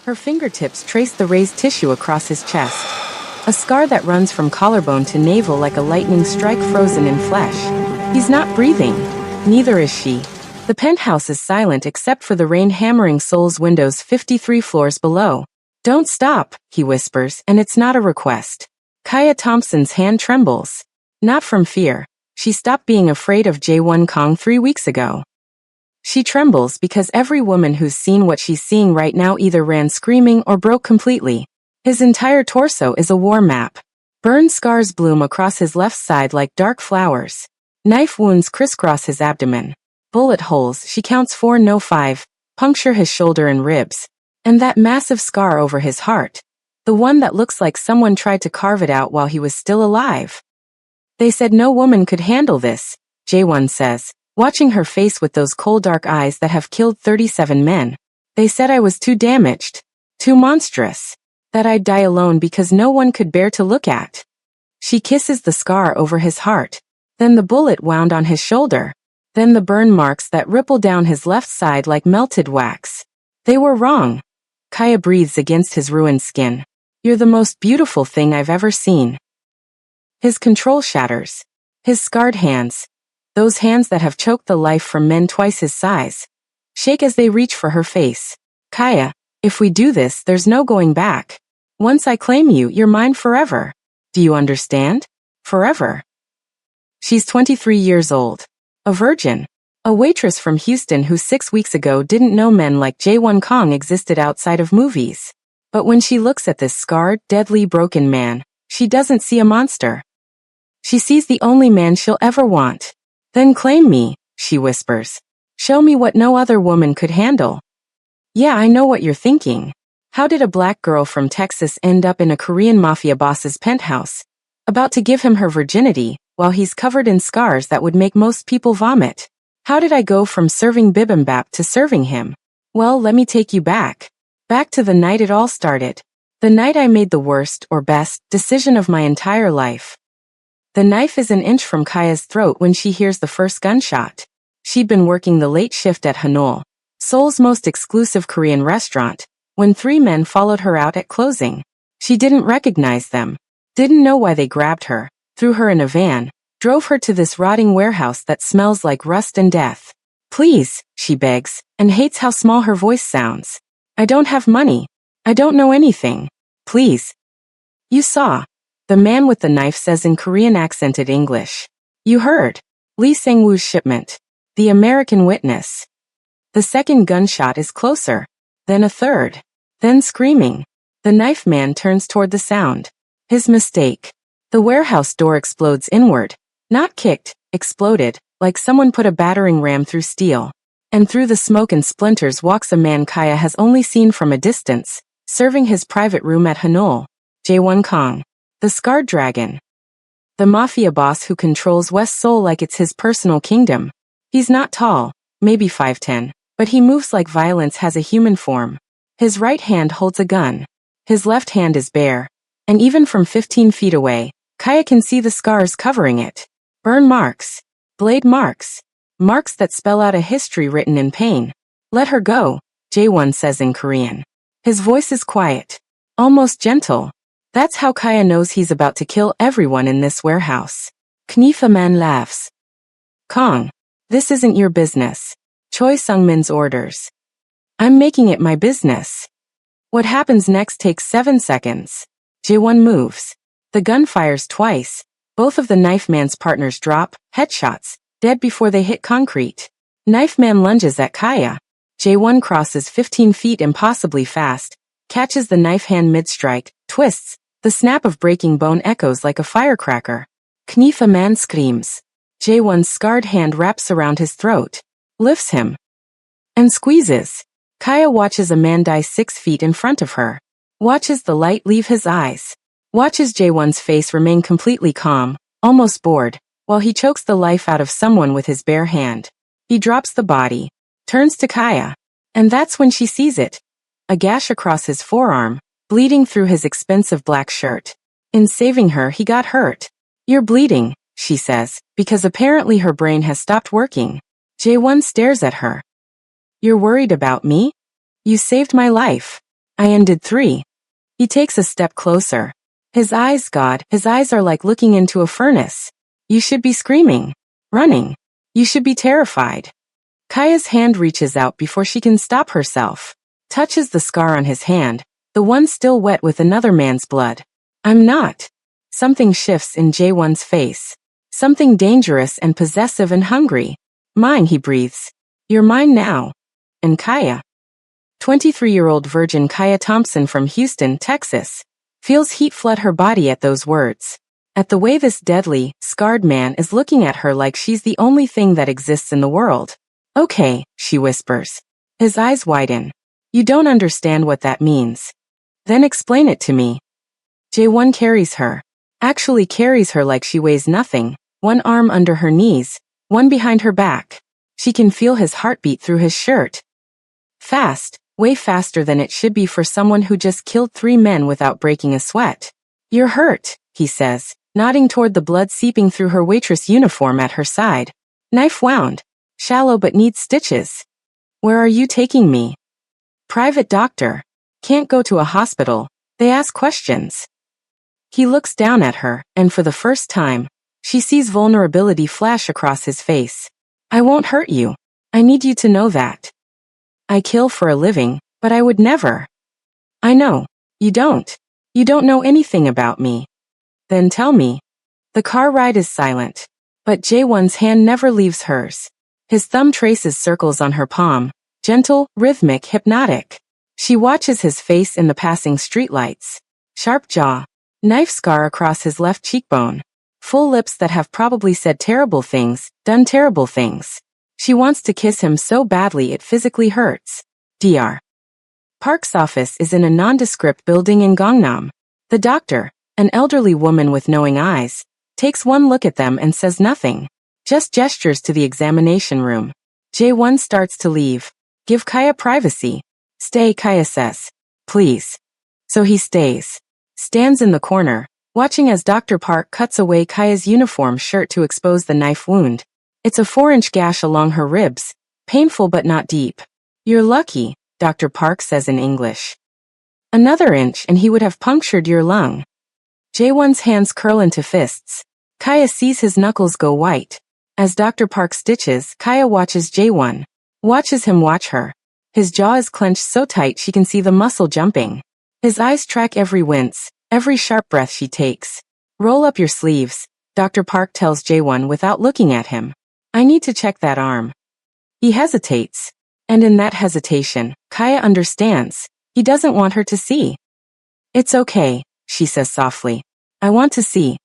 Her fingertips trace the raised tissue across his chest. A scar that runs from collarbone to navel like a lightning strike frozen in flesh. He's not breathing. Neither is she. The penthouse is silent except for the rain hammering Seoul's windows 53 floors below. "Don't stop," he whispers, and it's not a request. Kaya Thompson's hand trembles. Not from fear. She stopped being afraid of Jae-won Kang 3 weeks ago. She trembles because every woman who's seen what she's seeing right now either ran screaming or broke completely. His entire torso is a war map. Burn scars bloom across his left side like dark flowers. Knife wounds crisscross his abdomen. Bullet holes, she counts 4, no 5, puncture his shoulder and ribs. And that massive scar over his heart. The one that looks like someone tried to carve it out while he was still alive. "They said no woman could handle this," Jae-won says, watching her face with those cold dark eyes that have killed 37 men. "They said I was too damaged. Too monstrous. That I'd die alone because no one could bear to look at." She kisses the scar over his heart. Then the bullet wound on his shoulder. Then the burn marks that ripple down his left side like melted wax. "They were wrong." Kaya breathes against his ruined skin. "You're the most beautiful thing I've ever seen." His control shatters. His scarred hands, those hands that have choked the life from men twice his size, shake as they reach for her face. "Kaya, if we do this, there's no going back. Once I claim you, you're mine forever. Do you understand? Forever." She's 23 years old. A virgin. A waitress from Houston who 6 weeks ago didn't know men like Jae-won Kang existed outside of movies. But when she looks at this scarred, deadly, broken man, she doesn't see a monster. She sees the only man she'll ever want. "Then claim me," she whispers. "Show me what no other woman could handle." Yeah, I know what you're thinking. How did a black girl from Texas end up in a Korean mafia boss's penthouse, about to give him her virginity, while he's covered in scars that would make most people vomit? How did I go from serving bibimbap to serving him? Well, let me take you back. Back to the night it all started. The night I made the worst, or best, decision of my entire life. The knife is an inch from Kaya's throat when she hears the first gunshot. She'd been working the late shift at Hanol, Seoul's most exclusive Korean restaurant, when 3 men followed her out at closing. She didn't recognize them. Didn't know why they grabbed her, threw her in a van, drove her to this rotting warehouse that smells like rust and death. "Please," she begs, and hates how small her voice sounds. "I don't have money. I don't know anything. Please." "You saw," the man with the knife says in Korean accented English. "You heard. Lee Sang-woo's shipment. The American witness." The second gunshot is closer. Then a third. Then screaming. The knife man turns toward the sound. His mistake. The warehouse door explodes inward. Not kicked, exploded, like someone put a battering ram through steel. And through the smoke and splinters walks a man Kaya has only seen from a distance, serving his private room at Hanol. Jae-won Kang. The Scarred Dragon. The mafia boss who controls West Seoul like it's his personal kingdom. He's not tall, maybe 5'10", but he moves like violence has a human form. His right hand holds a gun. His left hand is bare. And even from 15 feet away, Kaya can see the scars covering it. Burn marks. Blade marks. Marks that spell out a history written in pain. "Let her go," Jae-won says in Korean. His voice is quiet. Almost gentle. That's how Kaya knows he's about to kill everyone in this warehouse. Knifa man laughs. "Kang, this isn't your business. Choi Sung-min's orders. I'm making it my business." What happens next takes 7 seconds. Jae-won moves. The gun fires twice. Both of the knife man's partners drop, headshots, dead before they hit concrete. Knife man lunges at Kaya. Jae-won crosses 15 feet impossibly fast, catches the knife hand mid-strike, twists. The snap of breaking bone echoes like a firecracker. Knifa man screams. Jae-won's scarred hand wraps around his throat, lifts him, and squeezes. Kaya watches a man die 6 feet in front of her. Watches the light leave his eyes. Watches Jae-won's face remain completely calm, almost bored, while he chokes the life out of someone with his bare hand. He drops the body, turns to Kaya, and that's when she sees it. A gash across his forearm, bleeding through his expensive black shirt. In saving her, he got hurt. "You're bleeding," she says, because apparently her brain has stopped working. Jae-won stares at her. "You're worried about me? You saved my life. I ended 3. He takes a step closer. His eyes, God, his eyes are like looking into a furnace. You should be screaming. Running. You should be terrified. Kaya's hand reaches out before she can stop herself. Touches the scar on his hand, the one still wet with another man's blood. I'm not. Something shifts in Jaewon's face. Something dangerous and possessive and hungry. Mine, he breathes. You're mine now. And Kaya. 23-year-old virgin Kaya Thompson from Houston, Texas, feels heat flood her body at those words. At the way this deadly, scarred man is looking at her like she's the only thing that exists in the world. Okay, she whispers. His eyes widen. You don't understand what that means. Then explain it to me. Jaewon carries her. Actually carries her like she weighs nothing, one arm under her knees, one behind her back. She can feel his heartbeat through his shirt. Fast, way faster than it should be for someone who just killed 3 men without breaking a sweat. You're hurt, he says, nodding toward the blood seeping through her waitress uniform at her side. Knife wound. Shallow but needs stitches. Where are you taking me? Private doctor. Can't go to a hospital. They ask questions. He looks down at her, and for the first time, she sees vulnerability flash across his face. I won't hurt you. I need you to know that. I kill for a living, but I would never. I know. You don't. You don't know anything about me. Then tell me. The car ride is silent, but Jaewon's hand never leaves hers. His thumb traces circles on her palm, gentle, rhythmic, hypnotic. She watches his face in the passing streetlights. Sharp jaw. Knife scar across his left cheekbone. Full lips that have probably said terrible things, done terrible things. She wants to kiss him so badly it physically hurts. Dr. Park's office is in a nondescript building in Gangnam. The doctor, an elderly woman with knowing eyes, takes one look at them and says nothing. Just gestures to the examination room. Jaewon starts to leave. Give Kaya privacy. Stay, Kaya says. Please. So he stays. Stands in the corner, watching as Dr. Park cuts away Kaya's uniform shirt to expose the knife wound. It's a 4-inch gash along her ribs, painful but not deep. You're lucky, Dr. Park says in English. Another inch and he would have punctured your lung. Jaewon's hands curl into fists. Kaya sees his knuckles go white. As Dr. Park stitches, Kaya watches Jaewon. Watches him watch her. His jaw is clenched so tight she can see the muscle jumping. His eyes track every wince, every sharp breath she takes. Roll up your sleeves, Dr. Park tells Jaewon without looking at him. I need to check that arm. He hesitates. And in that hesitation, Kaya understands. He doesn't want her to see. It's okay, she says softly. I want to see.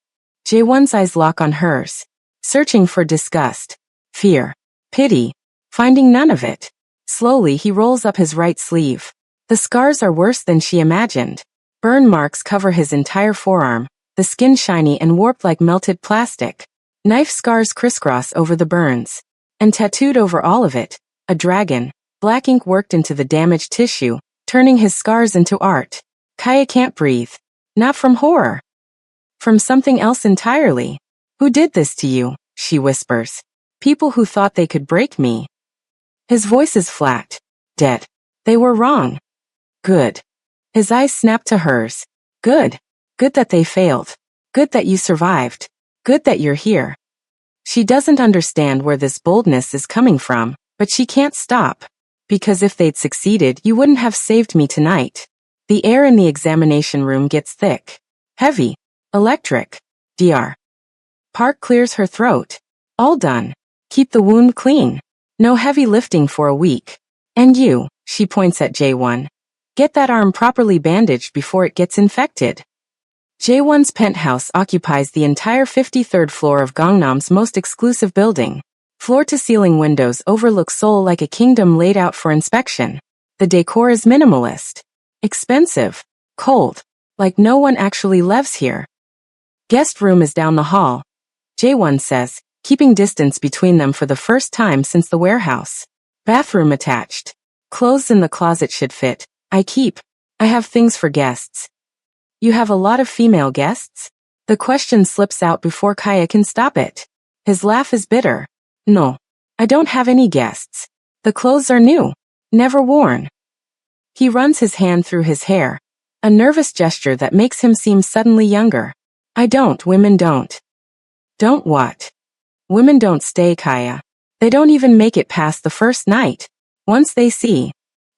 Jaewon's eyes lock on hers, searching for disgust, fear, pity, finding none of it. Slowly he rolls up his right sleeve. The scars are worse than she imagined. Burn marks cover his entire forearm, the skin shiny and warped like melted plastic. Knife scars crisscross over the burns. And tattooed over all of it, a dragon, black ink worked into the damaged tissue, turning his scars into art. Kaya can't breathe. Not from horror. From something else entirely. Who did this to you? She whispers. People who thought they could break me. His voice is flat. Dead. They were wrong. Good. His eyes snap to hers. Good. Good that they failed. Good that you survived. Good that you're here. She doesn't understand where this boldness is coming from, but she can't stop. Because if they'd succeeded, you wouldn't have saved me tonight. The air in the examination room gets thick. Heavy. Electric. Dr. Park clears her throat. All done. Keep the wound clean. No heavy lifting for a week. And you, she points at Jaewon. Get that arm properly bandaged before it gets infected. Jaewon's penthouse occupies the entire 53rd floor of Gangnam's most exclusive building. Floor-to-ceiling windows overlook Seoul like a kingdom laid out for inspection. The decor is minimalist. Expensive. Cold. Like no one actually lives here. Guest room is down the hall. Jaewon says, keeping distance between them for the first time since the warehouse. Bathroom attached. Clothes in the closet should fit. I have things for guests. You have a lot of female guests? The question slips out before Kaya can stop it. His laugh is bitter. No. I don't have any guests. The clothes are new. Never worn. He runs his hand through his hair, a nervous gesture that makes him seem suddenly younger. I don't, women don't. Don't what? Women don't stay, Kaya. They don't even make it past the first night. Once they see.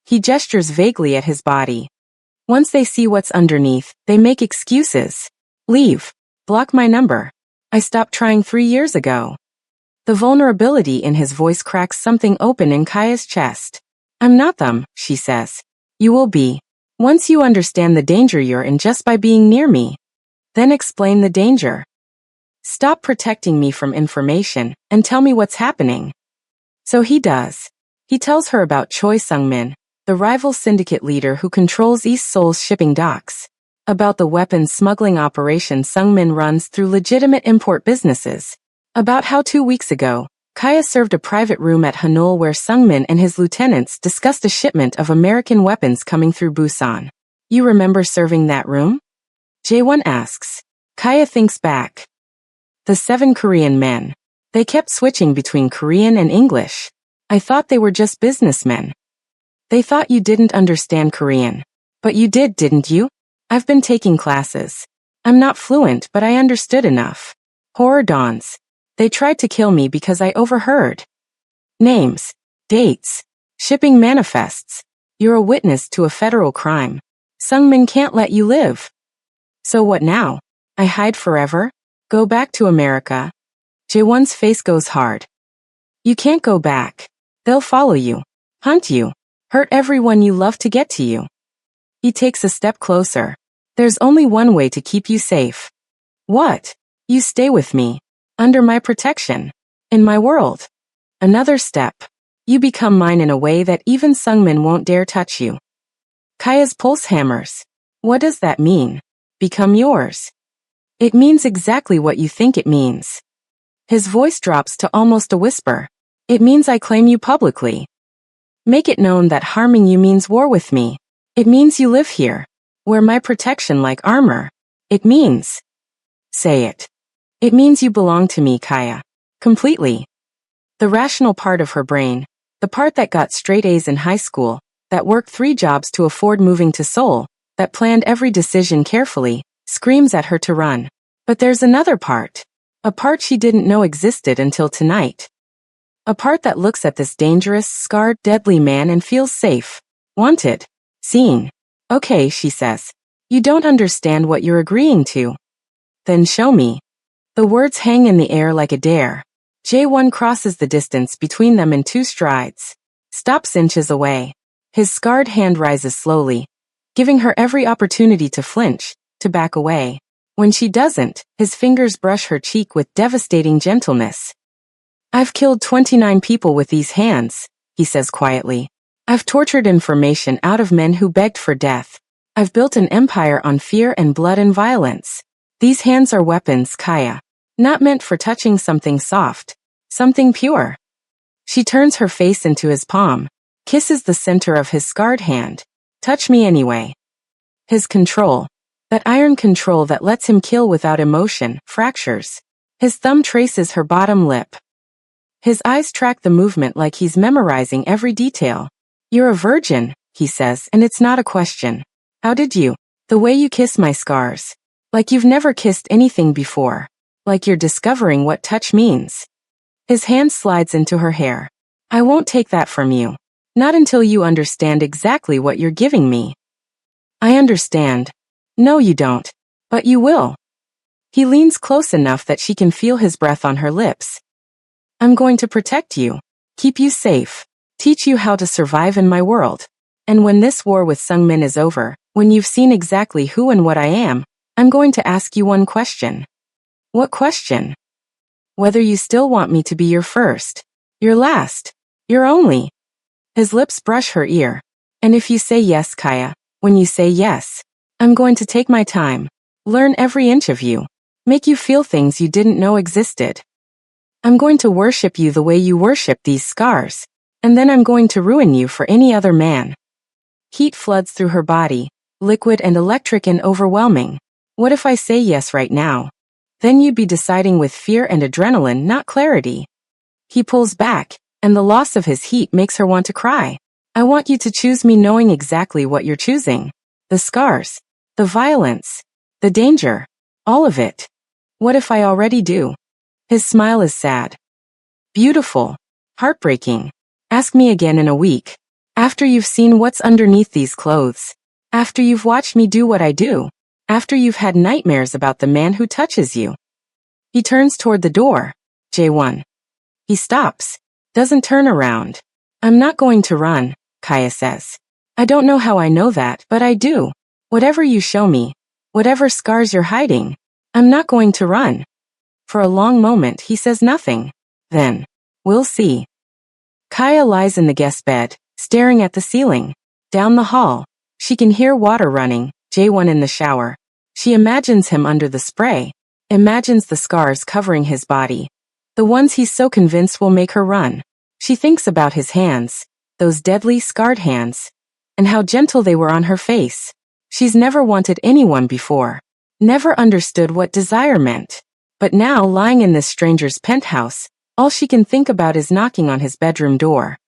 He gestures vaguely at his body. Once they see what's underneath, they make excuses. Leave. Block my number. I stopped trying 3 years ago. The vulnerability in his voice cracks something open in Kaya's chest. I'm not them, she says. You will be. Once you understand the danger you're in just by being near me. Then explain the danger. Stop protecting me from information and tell me what's happening. So he does. He tells her about Choi Sung-min, the rival syndicate leader who controls East Seoul's shipping docks. About the weapons smuggling operation Sung-min runs through legitimate import businesses. About how 2 weeks ago, Kaya served a private room at Hanul where Sung-min and his lieutenants discussed a shipment of American weapons coming through Busan. You remember serving that room? Jae-won asks. Kaya thinks back. The 7 Korean men. They kept switching between Korean and English. I thought they were just businessmen. They thought you didn't understand Korean. But you did, didn't you? I've been taking classes. I'm not fluent, but I understood enough. Horror dawns. They tried to kill me because I overheard. Names. Dates. Shipping manifests. You're a witness to a federal crime. Sung-min can't let you live. So what now? I hide forever? Go back to America? Jae-won's face goes hard. You can't go back. They'll follow you. Hunt you. Hurt everyone you love to get to you. He takes a step closer. There's only one way to keep you safe. What? You stay with me. Under my protection. In my world. Another step. You become mine in a way that even Sung-min won't dare touch you. Kaya's pulse hammers. What does that mean? Become yours. It means exactly what you think it means. His voice drops to almost a whisper. It means I claim you publicly. Make it known that harming you means war with me. It means you live here. Wear my protection like armor. It means. Say it. It means you belong to me, Kaya. Completely. The rational part of her brain, the part that got straight A's in high school, that worked 3 jobs to afford moving to Seoul, that planned every decision carefully, screams at her to run. But there's another part. A part she didn't know existed until tonight. A part that looks at this dangerous, scarred, deadly man and feels safe. Wanted. Seen. Okay, she says. You don't understand what you're agreeing to. Then show me. The words hang in the air like a dare. Jae-won crosses the distance between them in 2 strides. Stops inches away. His scarred hand rises slowly, giving her every opportunity to flinch, to back away. When she doesn't, his fingers brush her cheek with devastating gentleness. I've killed 29 people with these hands, he says quietly. I've tortured information out of men who begged for death. I've built an empire on fear and blood and violence. These hands are weapons, Kaya. Not meant for touching something soft, something pure. She turns her face into his palm, kisses the center of his scarred hand. Touch me anyway. His control, that iron control that lets him kill without emotion, fractures. His thumb traces her bottom lip. His eyes track the movement like he's memorizing every detail. You're a virgin, he says, and it's not a question. How did you? The way you kiss my scars. Like you've never kissed anything before. Like you're discovering what touch means. His hand slides into her hair. I won't take that from you. Not until you understand exactly what you're giving me. I understand. No, you don't. But you will. He leans close enough that she can feel his breath on her lips. I'm going to protect you. Keep you safe. Teach you how to survive in my world. And when this war with Sung-min is over, when you've seen exactly who and what I am, I'm going to ask you one question. What question? Whether you still want me to be your first, your last, your only. His lips brush her ear. And if you say yes, Kaya, when you say yes, I'm going to take my time, learn every inch of you, make you feel things you didn't know existed. I'm going to worship you the way you worship these scars, and then I'm going to ruin you for any other man. Heat floods through her body, liquid and electric and overwhelming. What if I say yes right now? Then you'd be deciding with fear and adrenaline, not clarity. He pulls back, and the loss of his heat makes her want to cry. I want you to choose me knowing exactly what you're choosing. The scars, the violence, the danger, all of it. What if I already do? His smile is sad. Beautiful. Heartbreaking. Ask me again in a week. After you've seen what's underneath these clothes. After you've watched me do what I do. After you've had nightmares about the man who touches you. He turns toward the door. J1. He stops. Doesn't turn around. I'm not going to run, Kaya says. I don't know how I know that, but I do. Whatever you show me, whatever scars you're hiding, I'm not going to run. For a long moment he says nothing. Then, we'll see. Kaya lies in the guest bed, staring at the ceiling. Down the hall, she can hear water running, J1 in the shower. She imagines him under the spray, imagines the scars covering his body. The ones he's so convinced will make her run. She thinks about his hands, those deadly, scarred hands, and how gentle they were on her face. She's never wanted anyone before, never understood what desire meant. But now, lying in this stranger's penthouse, all she can think about is knocking on his bedroom door.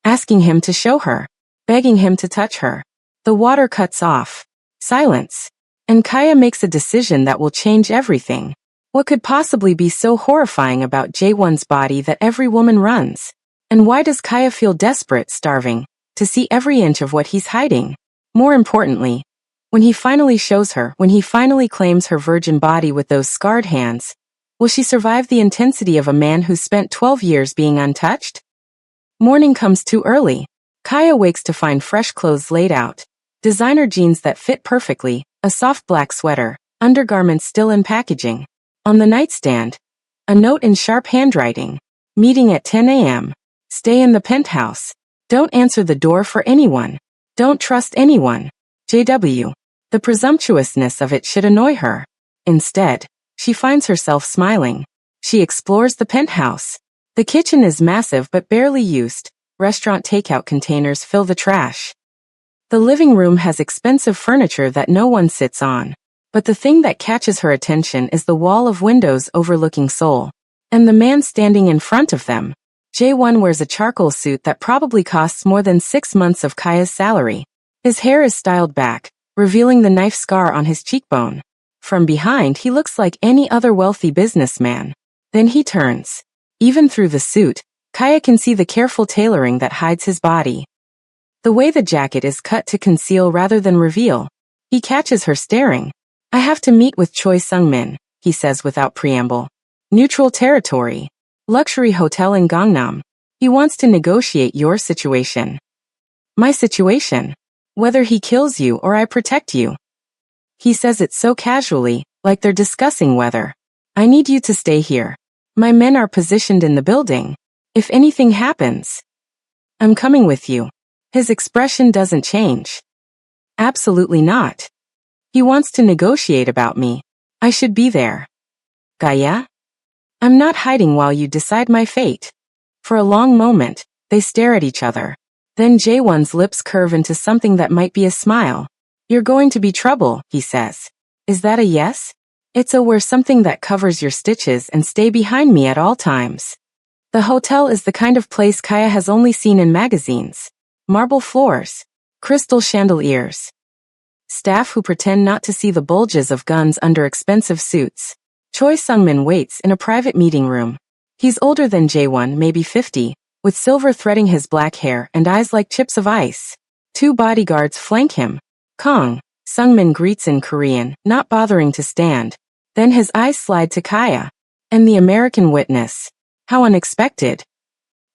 Asking him to show her, begging him to touch her. The water cuts off. Silence. And Kaya makes a decision that will change everything. What could possibly be so horrifying about J1's body that every woman runs? And why does Kaya feel desperate, starving, to see every inch of what he's hiding? More importantly, when he finally shows her, when he finally claims her virgin body with those scarred hands, will she survive the intensity of a man who spent 12 years being untouched? Morning comes too early. Kaya wakes to find fresh clothes laid out, designer jeans that fit perfectly, a soft black sweater, undergarments still in packaging. On the nightstand, a note in sharp handwriting. Meeting at 10 a.m. Stay in the penthouse. Don't answer the door for anyone. Don't trust anyone. JW. The presumptuousness of it should annoy her. Instead, she finds herself smiling. She explores the penthouse. The kitchen is massive but barely used. Restaurant takeout containers fill the trash. The living room has expensive furniture that no one sits on. But the thing that catches her attention is the wall of windows overlooking Seoul. And the man standing in front of them. J1 wears a charcoal suit that probably costs more than 6 months of Kaya's salary. His hair is styled back, revealing the knife scar on his cheekbone. From behind he looks like any other wealthy businessman. Then he turns. Even through the suit, Kaya can see the careful tailoring that hides his body. The way the jacket is cut to conceal rather than reveal. He catches her staring. I have to meet with Choi Sung-min, he says without preamble. Neutral territory. Luxury hotel in Gangnam. He wants to negotiate your situation. My situation. Whether he kills you or I protect you. He says it so casually, like they're discussing whether. I need you to stay here. My men are positioned in the building. If anything happens, I'm coming with you. His expression doesn't change. Absolutely not. He wants to negotiate about me. I should be there. Gaia? I'm not hiding while you decide my fate. For a long moment, they stare at each other. Then J1's lips curve into something that might be a smile. You're going to be trouble, he says. Is that a yes? It's a wear something that covers your stitches and stay behind me at all times. The hotel is the kind of place Kaya has only seen in magazines. Marble floors. Crystal chandeliers. Staff who pretend not to see the bulges of guns under expensive suits. Choi Sung-min waits in a private meeting room. He's older than J1, maybe 50, with silver threading his black hair and eyes like chips of ice. 2 bodyguards flank him. Kong, Sung-min greets in Korean, not bothering to stand. Then his eyes slide to Kaya. And the American witness. How unexpected.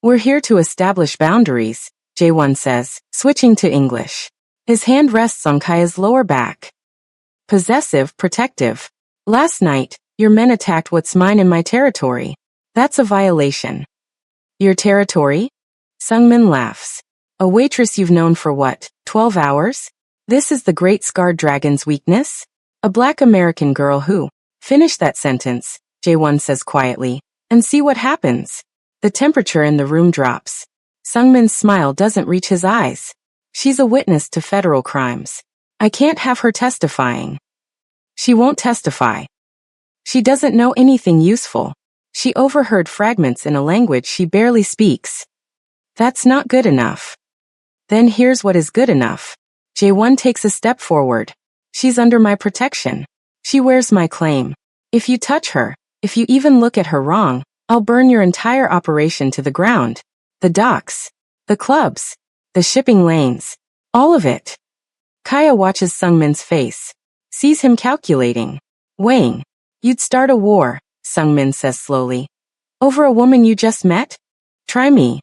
We're here to establish boundaries, J1 says, switching to English. His hand rests on Kaya's lower back. Possessive, protective. Last night, your men attacked what's mine in my territory. That's a violation. Your territory? Sung-min laughs. A waitress you've known for what, 12 hours? This is the great scarred dragon's weakness? A black American girl who? Finish that sentence, J1 says quietly, and see what happens. The temperature in the room drops. Sung-min's smile doesn't reach his eyes. She's a witness to federal crimes. I can't have her testifying. She won't testify. She doesn't know anything useful. She overheard fragments in a language she barely speaks. That's not good enough. Then here's what is good enough. Jae-won takes a step forward. She's under my protection. She wears my claim. If you touch her, if you even look at her wrong, I'll burn your entire operation to the ground. The docks, the clubs, the shipping lanes, all of it. Kaya watches Sungmin's face, sees him calculating, weighing. You'd start a war, Sungmin says slowly. Over a woman you just met? Try me.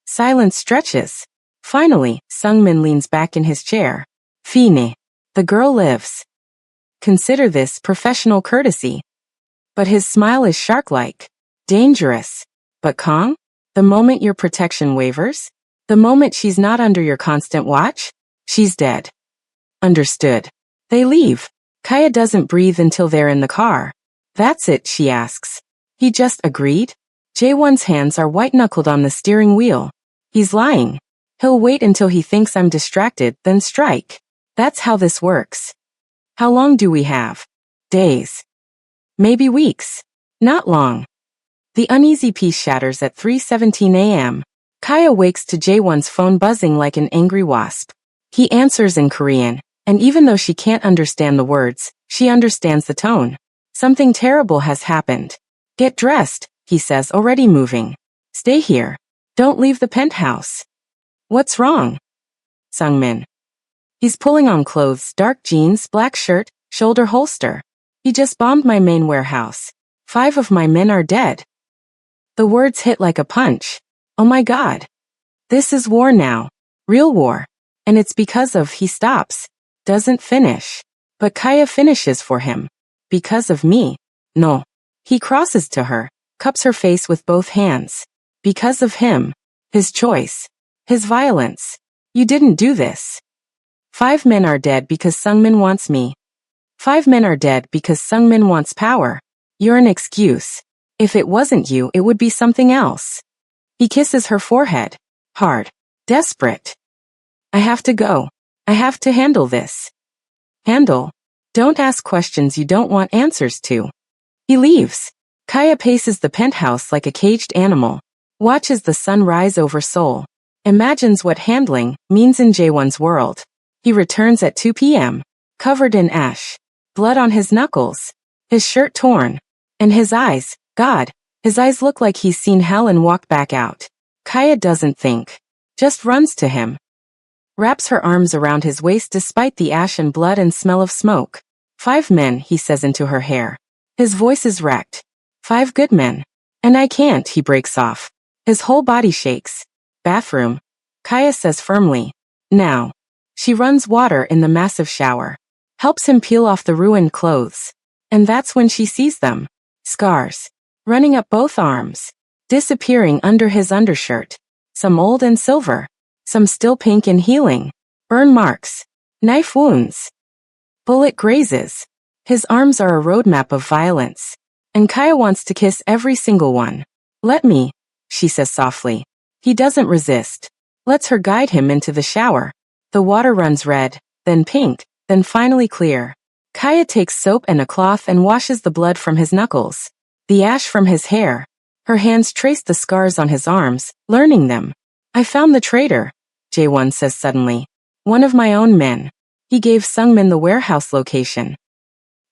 Silence stretches. Finally, Sungmin leans back in his chair. Fine. The girl lives. Consider this professional courtesy. But his smile is shark-like. Dangerous. But calm? The moment your protection wavers? The moment she's not under your constant watch? She's dead. Understood. They leave. Kaya doesn't breathe until they're in the car. That's it, she asks. He just agreed? Jae-won's hands are white-knuckled on the steering wheel. He's lying. He'll wait until he thinks I'm distracted, then strike. That's how this works. How long do we have? Days. Maybe weeks. Not long. The uneasy peace shatters at 3:17 a.m. Kaya wakes to Jae-won's phone buzzing like an angry wasp. He answers in Korean, and even though she can't understand the words, she understands the tone. Something terrible has happened. Get dressed, he says, already moving. Stay here. Don't leave the penthouse. What's wrong? Sungmin. He's pulling on clothes, dark jeans, black shirt, shoulder holster. He just bombed my main warehouse. 5 of my men are dead. The words hit like a punch. Oh my God. This is war now. Real war. And it's because of he stops. Doesn't finish. But Kaya finishes for him. Because of me. No. He crosses to her, cups her face with both hands. Because of him. His choice. His violence. You didn't do this. 5 men are dead because Sungmin wants me. 5 men are dead because Sungmin wants power. You're an excuse. If it wasn't you, it would be something else. He kisses her forehead. Hard. Desperate. I have to go. I have to handle this. Handle. Don't ask questions you don't want answers to. He leaves. Kaya paces the penthouse like a caged animal. Watches the sun rise over Seoul. Imagines what handling means in Jae-won's world. He returns at 2 p.m. Covered in ash. Blood on his knuckles. His shirt torn. And his eyes, God, his eyes look like he's seen hell and walked back out. Kaya doesn't think. Just runs to him. Wraps her arms around his waist despite the ash and blood and smell of smoke. 5 men, he says into her hair. His voice is wrecked. 5 good men. And I can't, he breaks off. His whole body shakes. Bathroom. Kaya says firmly. Now. She runs water in the massive shower. Helps him peel off the ruined clothes. And that's when she sees them. Scars. Running up both arms. Disappearing under his undershirt. Some old and silver. Some still pink and healing. Burn marks. Knife wounds. Bullet grazes. His arms are a roadmap of violence. And Kaya wants to kiss every single one. Let me, she says softly. He doesn't resist. Lets her guide him into the shower. The water runs red, then pink, then finally clear. Kaya takes soap and a cloth and washes the blood from his knuckles. The ash from his hair. Her hands trace the scars on his arms, learning them. I found the traitor, Jae-won says suddenly. One of my own men. He gave Sungmin the warehouse location.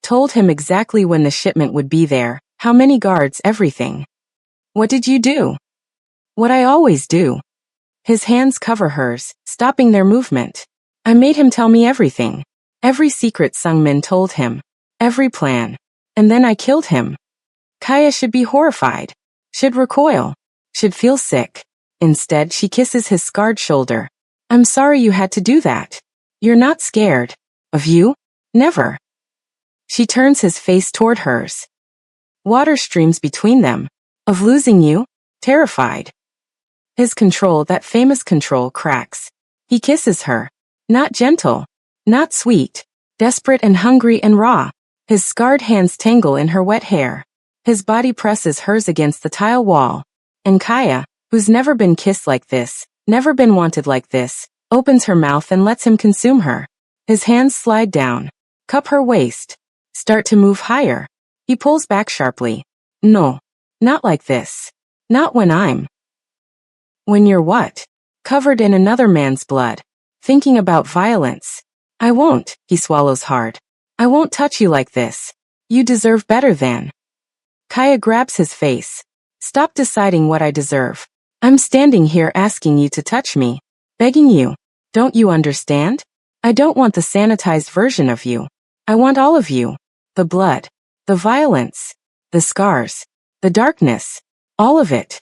Told him exactly when the shipment would be there, how many guards, everything. What did you do? What I always do. His hands cover hers, stopping their movement. I made him tell me everything. Every secret Sungmin told him. Every plan. And then I killed him. Kaya should be horrified. Should recoil. Should feel sick. Instead, she kisses his scarred shoulder. I'm sorry you had to do that. You're not scared. Of you? Never. She turns his face toward hers. Water streams between them. Of losing you? Terrified. His control, that famous control, cracks. He kisses her. Not gentle. Not sweet. Desperate and hungry and raw. His scarred hands tangle in her wet hair. His body presses hers against the tile wall. And Kaya, who's never been kissed like this, never been wanted like this, opens her mouth and lets him consume her. His hands slide down. Cup her waist. Start to move higher. He pulls back sharply. No. Not like this. Not when I'm. When you're what? covered in another man's blood, thinking about violence. I won't, he swallows hard. I won't touch you like this. You deserve better than. Kaya grabs his face. Stop deciding what I deserve. I'm standing here asking you to touch me. Begging you. Don't you understand? I don't want the sanitized version of you. I want all of you. The blood. The violence. The scars. The darkness. All of it.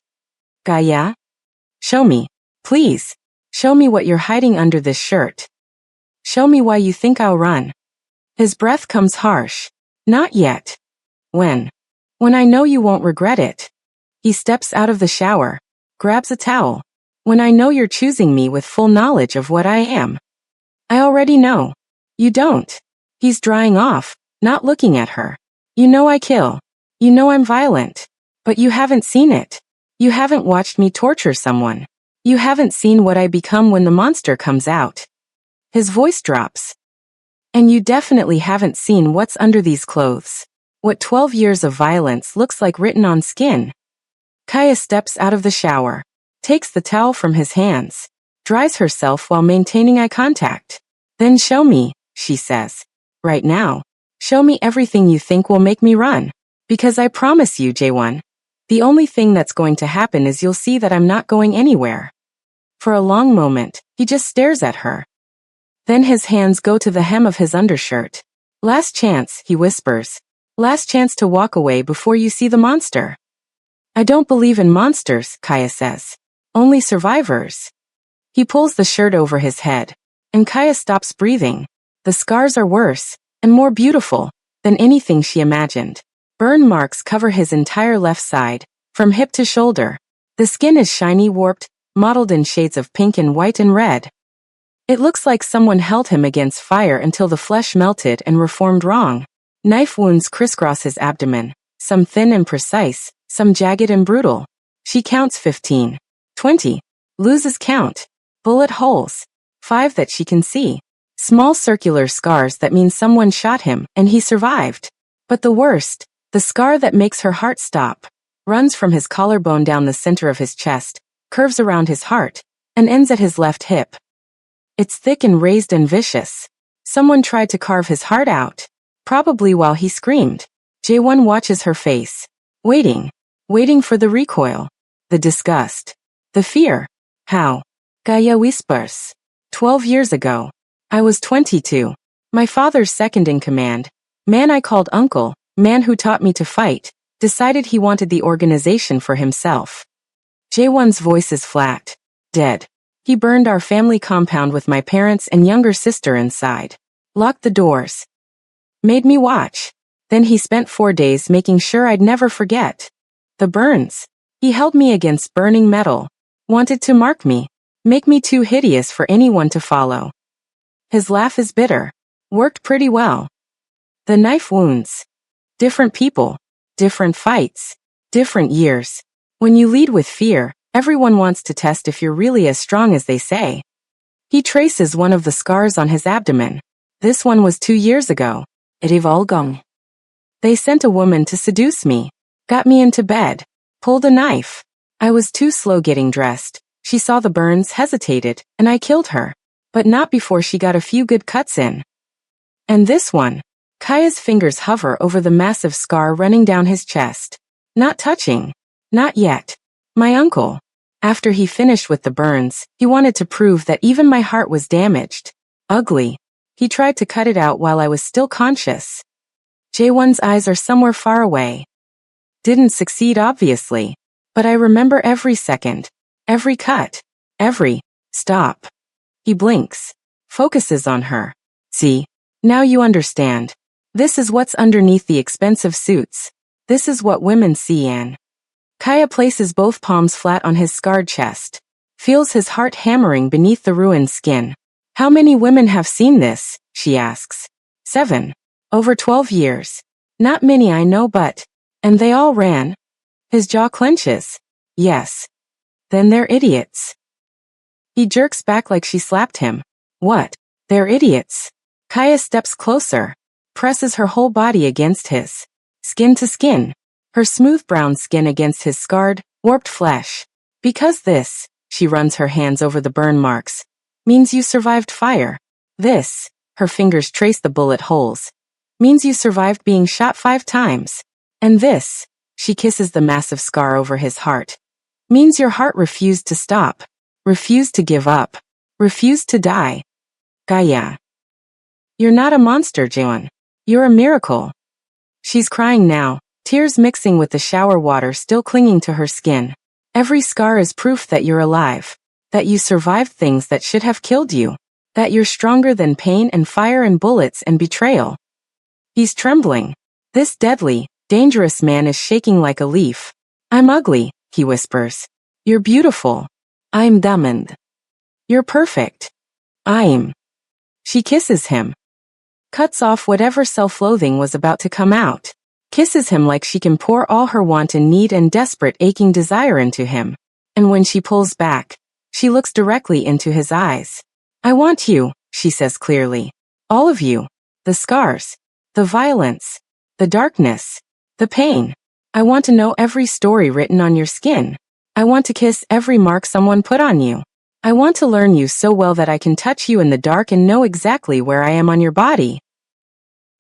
Kaya? Show me. Please. Show me what you're hiding under this shirt. Show me why you think I'll run. His breath comes harsh. Not yet. When? When I know you won't regret it. He steps out of the shower, grabs a towel. When I know you're choosing me with full knowledge of what I am. I already know. You don't. He's drying off, not looking at her. You know I kill. You know I'm violent. But you haven't seen it. You haven't watched me torture someone. You haven't seen what I become when the monster comes out. His voice drops. And you definitely haven't seen what's under these clothes. What 12 years of violence looks like written on skin. Kaya steps out of the shower, takes the towel from his hands, dries herself while maintaining eye contact. Then show me, she says. Right now. Show me everything you think will make me run. Because I promise you, J1, the only thing that's going to happen is you'll see that I'm not going anywhere. For a long moment, he just stares at her. Then his hands go to the hem of his undershirt. Last chance, he whispers. Last chance to walk away before you see the monster. I don't believe in monsters, Kaya says. Only survivors. He pulls the shirt over his head, and Kaya stops breathing. The scars are worse, and more beautiful, than anything she imagined. Burn marks cover his entire left side, from hip to shoulder. The skin is shiny, warped, mottled in shades of pink and white and red. It looks like someone held him against fire until the flesh melted and reformed wrong. Knife wounds crisscross his abdomen, some thin and precise, some jagged and brutal. She counts 15, 20, loses count. Bullet holes. 5 that she can see. Small circular scars that mean someone shot him and he survived. But the worst, the scar that makes her heart stop, runs from his collarbone down the center of his chest, curves around his heart, and ends at his left hip. It's thick and raised and vicious. Someone tried to carve his heart out. Probably while he screamed. J1 watches her face. Waiting for the recoil. The disgust. The fear. How? Kaya whispers. 12 years ago. I was 22. My father's second in command. Man I called uncle, man who taught me to fight, decided he wanted the organization for himself. J1's voice is flat. Dead. He burned our family compound with my parents and younger sister inside. Locked the doors. Made me watch. Then he spent 4 days making sure I'd never forget. The burns. He held me against burning metal. Wanted to mark me. Make me too hideous for anyone to follow. His laugh is bitter. Worked pretty well. The knife wounds. Different people. Different fights. Different years. When you lead with fear, everyone wants to test if you're really as strong as they say. He traces one of the scars on his abdomen. This one was 2 years ago. Rivalgong. They sent a woman to seduce me. Got me into bed. Pulled a knife. I was too slow getting dressed. She saw the burns, hesitated, and I killed her. But not before she got a few good cuts in. And this one. Kaya's fingers hover over the massive scar running down his chest. Not touching. Not yet. My uncle. After he finished with the burns, he wanted to prove that even my heart was damaged. Ugly. He tried to cut it out while I was still conscious. J1's eyes are somewhere far away. Didn't succeed obviously. But I remember every second. Every cut. Every stop. He blinks. Focuses on her. See? Now you understand. This is what's underneath the expensive suits. This is what women see, Anne. Kaya places both palms flat on his scarred chest. Feels his heart hammering beneath the ruined skin. How many women have seen this? She asks. 7. Over 12 years. Not many I know but. And they all ran. His jaw clenches. Yes. Then they're idiots. He jerks back like she slapped him. What? They're idiots. Kaya steps closer. Presses her whole body against his. Skin to skin. Her smooth brown skin against his scarred, warped flesh. Because this. She runs her hands over the burn marks. Means you survived fire. This, her fingers trace the bullet holes, means you survived being shot 5 times. And this, she kisses the massive scar over his heart, means your heart refused to stop, refused to give up, refused to die. Kaya. You're not a monster, Jaewon. You're a miracle. She's crying now, tears mixing with the shower water still clinging to her skin. Every scar is proof that you're alive, that you survived things that should have killed you, that you're stronger than pain and fire and bullets and betrayal. He's trembling. This deadly, dangerous man is shaking like a leaf. I'm ugly, he whispers. You're beautiful. I'm diamond. You're perfect. I'm. She kisses him. Cuts off whatever self-loathing was about to come out. Kisses him like she can pour all her wanton need and desperate aching desire into him. And when she pulls back, she looks directly into his eyes. I want you, she says clearly. All of you. The scars. The violence. The darkness. The pain. I want to know every story written on your skin. I want to kiss every mark someone put on you. I want to learn you so well that I can touch you in the dark and know exactly where I am on your body.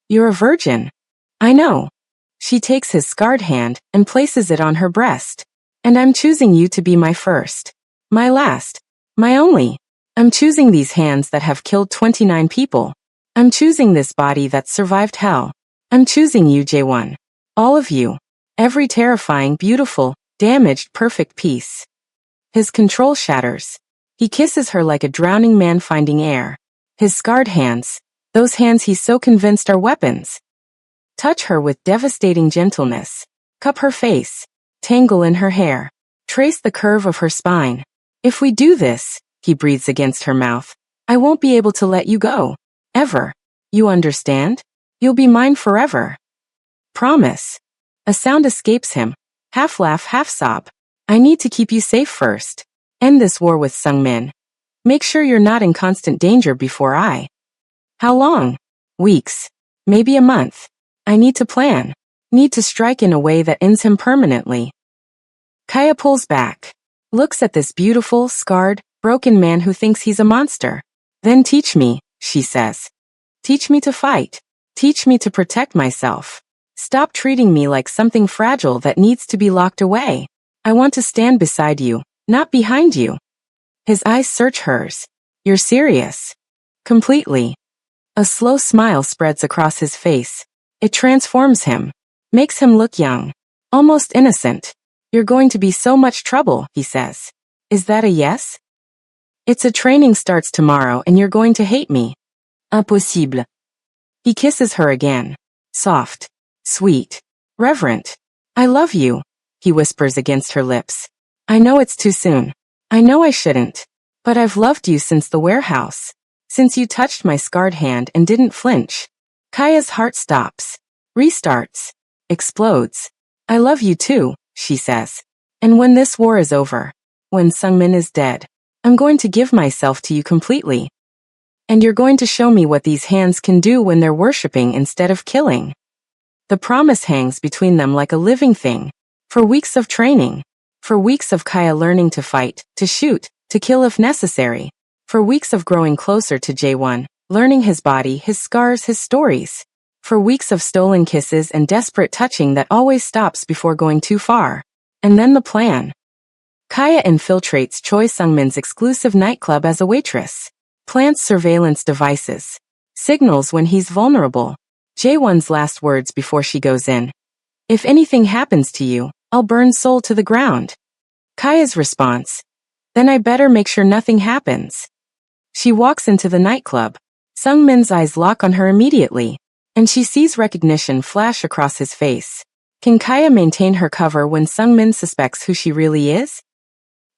You're a virgin. I know. She takes his scarred hand and places it on her breast. And I'm choosing you to be my first. My last. My only. I'm choosing these hands that have killed 29 people. I'm choosing this body that survived hell. I'm choosing you, Jaewon. All of you. Every terrifying, beautiful, damaged, perfect piece. His control shatters. He kisses her like a drowning man finding air. His scarred hands, those hands he's so convinced are weapons, touch her with devastating gentleness. Cup her face. Tangle in her hair. Trace the curve of her spine. If we do this, he breathes against her mouth, I won't be able to let you go. Ever. You understand? You'll be mine forever. Promise. A sound escapes him. Half laugh, half sob. I need to keep you safe first. End this war with Sungmin. Make sure you're not in constant danger before I. How long? Weeks. Maybe a month. I need to plan. Need to strike in a way that ends him permanently. Kaya pulls back. Looks at this beautiful, scarred, broken man who thinks he's a monster. Then teach me, she says. Teach me to fight. Teach me to protect myself. Stop treating me like something fragile that needs to be locked away. I want to stand beside you, not behind you. His eyes search hers. You're serious. Completely. A slow smile spreads across his face. It transforms him. Makes him look young. Almost innocent. You're going to be so much trouble, he says. Is that a yes? It's a training starts tomorrow and you're going to hate me. Impossible. He kisses her again. Soft. Sweet. Reverent. I love you, he whispers against her lips. I know it's too soon. I know I shouldn't. But I've loved you since the warehouse. Since you touched my scarred hand and didn't flinch. Kaya's heart stops. Restarts. Explodes. I love you too, she says. And when this war is over, when Sungmin is dead, I'm going to give myself to you completely. And you're going to show me what these hands can do when they're worshipping instead of killing. The promise hangs between them like a living thing. For weeks of training. For weeks of Kaya learning to fight, to shoot, to kill if necessary. For weeks of growing closer to Jaewon, learning his body, his scars, his stories. For weeks of stolen kisses and desperate touching that always stops before going too far. And then the plan. Kaya infiltrates Choi Sungmin's exclusive nightclub as a waitress. Plants surveillance devices. Signals when he's vulnerable. Jaewon's last words before she goes in. If anything happens to you, I'll burn Seoul to the ground. Kaya's response. Then I better make sure nothing happens. She walks into the nightclub. Sungmin's eyes lock on her immediately. And she sees recognition flash across his face. Can Kaya maintain her cover when Sungmin suspects who she really is?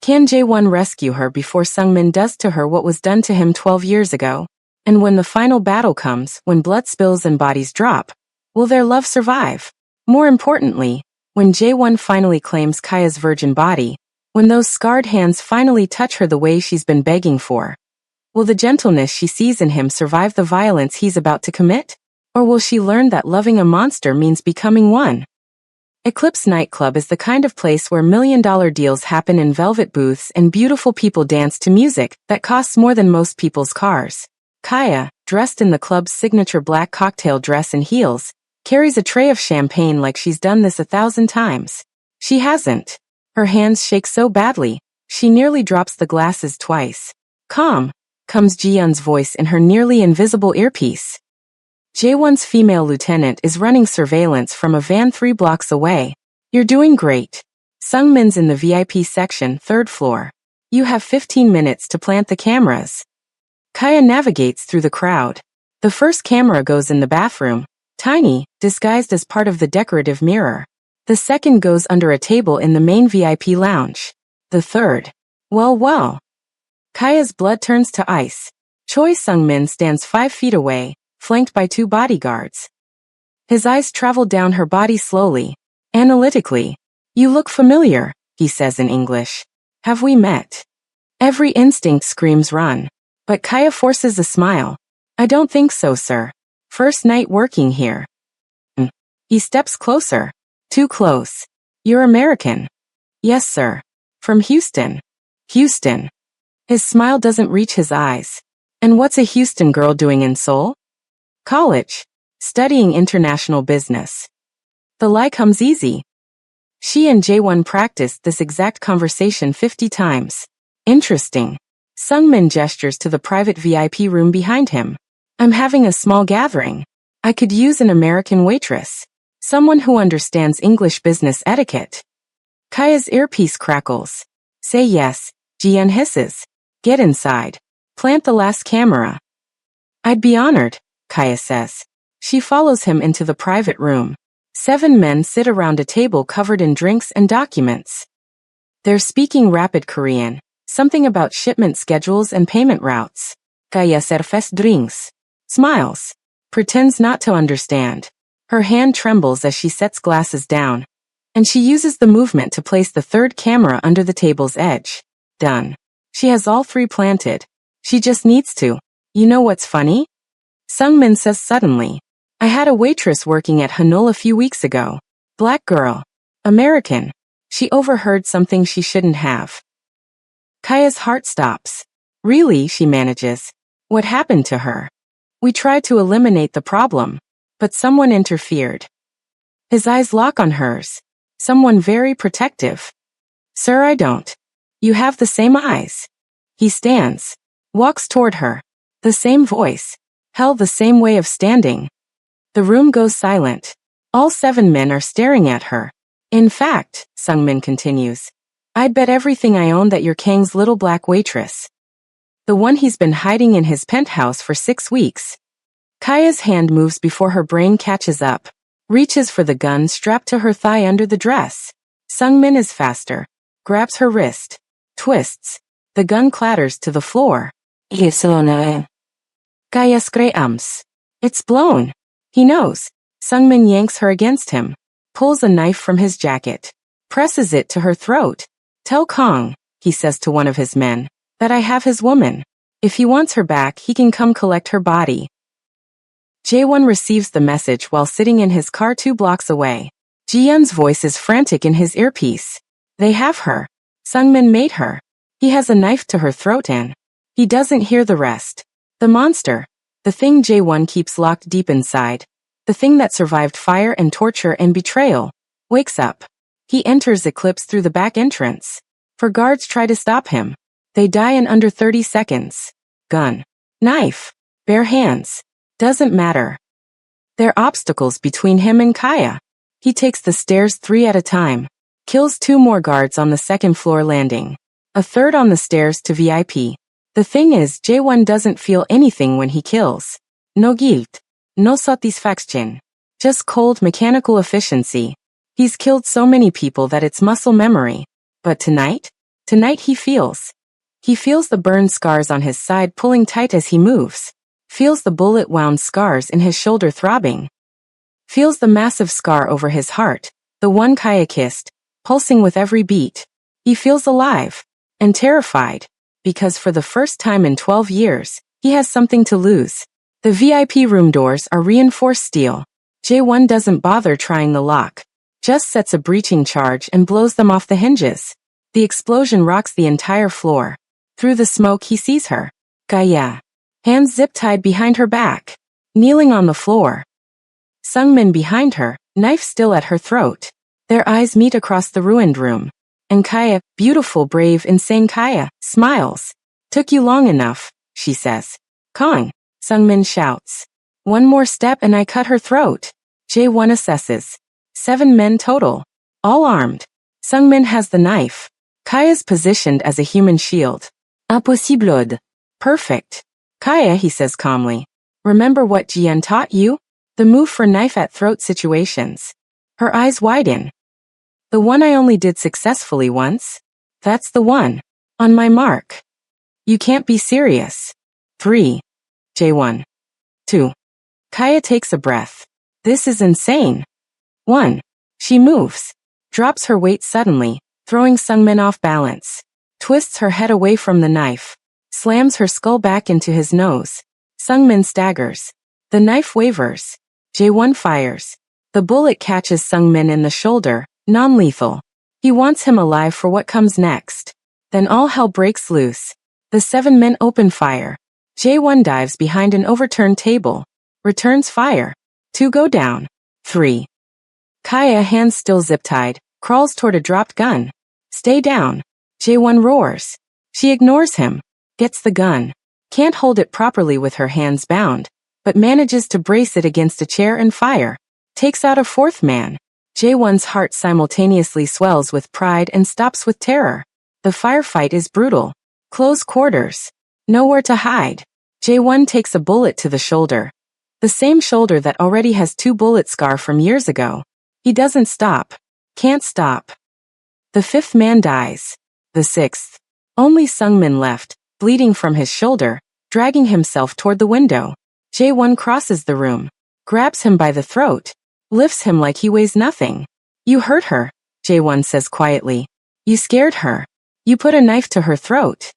Can Jaewon rescue her before Sungmin does to her what was done to him 12 years ago? And when the final battle comes, when blood spills and bodies drop, will their love survive? More importantly, when Jaewon finally claims Kaya's virgin body, when those scarred hands finally touch her the way she's been begging for, will the gentleness she sees in him survive the violence he's about to commit? Or will she learn that loving a monster means becoming one? Eclipse nightclub is the kind of place where million-dollar deals happen in velvet booths and beautiful people dance to music that costs more than most people's cars. Kaya, dressed in the club's signature black cocktail dress and heels, carries a tray of champagne like she's done this 1,000 times. She hasn't. Her hands shake so badly, she nearly drops the glasses twice. Calm, comes Ji-yeon's voice in her nearly invisible earpiece. Jae-won's female lieutenant is running surveillance from a van 3 blocks away. You're doing great. Sungmin's in the VIP section, 3rd floor. You have 15 minutes to plant the cameras. Kaya navigates through the crowd. The first camera goes in the bathroom, tiny, disguised as part of the decorative mirror. The second goes under a table in the main VIP lounge. The third. Well. Kaya's blood turns to ice. Choi Sungmin stands 5 feet away, flanked by 2 bodyguards. His eyes travel down her body slowly, analytically. You look familiar, he says in English. Have we met? Every instinct screams run. But Kaya forces a smile. I don't think so, sir. First night working here. He steps closer. Too close. You're American. Yes, sir. From Houston. Houston. His smile doesn't reach his eyes. And what's a Houston girl doing in Seoul? College. Studying international business. The lie comes easy. She and Jae-won practiced this exact conversation 50 times. Interesting. Sungmin gestures to the private VIP room behind him. I'm having a small gathering. I could use an American waitress. Someone who understands English business etiquette. Kaya's earpiece crackles. Say yes, Ji-yeon hisses. Get inside. Plant the last camera. I'd be honored, Kaya says. She follows him into the private room. 7 men sit around a table covered in drinks and documents. They're speaking rapid Korean, something about shipment schedules and payment routes. Kaya serves drinks. Smiles. Pretends not to understand. Her hand trembles as she sets glasses down. And she uses the movement to place the 3rd camera under the table's edge. Done. She has all 3 planted. She just needs to. You know what's funny? Sungmin says suddenly. I had a waitress working at Hanul a few weeks ago. Black girl. American. She overheard something she shouldn't have. Kaya's heart stops. Really, she manages. What happened to her? We tried to eliminate the problem, but someone interfered. His eyes lock on hers. Someone very protective. Sir, I don't. You have the same eyes. He stands. Walks toward her. The same voice. Hell, the same way of standing. The room goes silent. All 7 men are staring at her. In fact, Sungmin continues, I'd bet everything I own that you're Kang's little black waitress. The one he's been hiding in his penthouse for 6 weeks. Kaya's hand moves before her brain catches up. Reaches for the gun strapped to her thigh under the dress. Sungmin is faster. Grabs her wrist. Twists. The gun clatters to the floor. Kaya screams. It's blown. He knows. Sungmin yanks her against him. Pulls a knife from his jacket. Presses it to her throat. Tell Kong, he says to one of his men, that I have his woman. If he wants her back, he can come collect her body. Jae-won receives the message while sitting in his car 2 blocks away. Ji-yeon's voice is frantic in his earpiece. They have her. Sungmin made her. He has a knife to her throat and he doesn't hear the rest. The monster. The thing Jae-won keeps locked deep inside. The thing that survived fire and torture and betrayal. Wakes up. He enters Eclipse through the back entrance. 4 guards try to stop him. They die in under 30 seconds. Gun. Knife. Bare hands. Doesn't matter. There are obstacles between him and Kaya. He takes the stairs 3 at a time. Kills 2 more guards on the 2nd floor landing. A 3rd on the stairs to VIP. The thing is, Jae-won doesn't feel anything when he kills. No guilt. No satisfaction. Just cold mechanical efficiency. He's killed so many people that it's muscle memory. But tonight? Tonight he feels. He feels the burned scars on his side pulling tight as he moves. Feels the bullet-wound scars in his shoulder throbbing. Feels the massive scar over his heart, the one Kaya kissed, pulsing with every beat. He feels alive. And terrified. Because for the first time in 12 years, he has something to lose. The VIP room doors are reinforced steel. Jae-won doesn't bother trying the lock. just sets a breaching charge and blows them off the hinges. The explosion rocks the entire floor. Through the smoke he sees her. Kaya. Hands zip-tied behind her back. Kneeling on the floor. Sungmin behind her, knife still at her throat. Their eyes meet across the ruined room. And Kaya, beautiful, brave, insane Kaya, smiles. Took you long enough, she says. Kong, Sungmin shouts. One more step and I cut her throat. Jae-won assesses. 7 men total. All armed. Sungmin has the knife. Kaya's positioned as a human shield. Impossible. Perfect. Kaya, he says calmly. Remember what Jian taught you? The move for knife at throat situations. Her eyes widen. The one I only did successfully once? That's the one. On my mark. You can't be serious. 3. Jae-won. 2. Kaya takes a breath. This is insane. 1. She moves. Drops her weight suddenly, throwing Sungmin off balance. Twists her head away from the knife. Slams her skull back into his nose. Sungmin staggers. The knife wavers. Jae-won fires. The bullet catches Sungmin in the shoulder, non-lethal. He wants him alive for what comes next. Then all hell breaks loose. The 7 men open fire. Jae-won dives behind an overturned table. Returns fire. 2 go down. 3. Kaya, hands still zip-tied, crawls toward a dropped gun. Stay down. Jae-won roars. She ignores him. Gets the gun. Can't hold it properly with her hands bound, but manages to brace it against a chair and fire. Takes out a 4th man. Jae-won's heart simultaneously swells with pride and stops with terror. The firefight is brutal. Close quarters. Nowhere to hide. Jae-won takes a bullet to the shoulder. The same shoulder that already has 2 bullet scar from years ago. He doesn't stop. Can't stop. The 5th man dies. The 6th. Only Sungmin left, bleeding from his shoulder, dragging himself toward the window. Jae-won crosses the room. Grabs him by the throat. Lifts him like he weighs nothing. You hurt her, Jae-won says quietly. You scared her. You put a knife to her throat.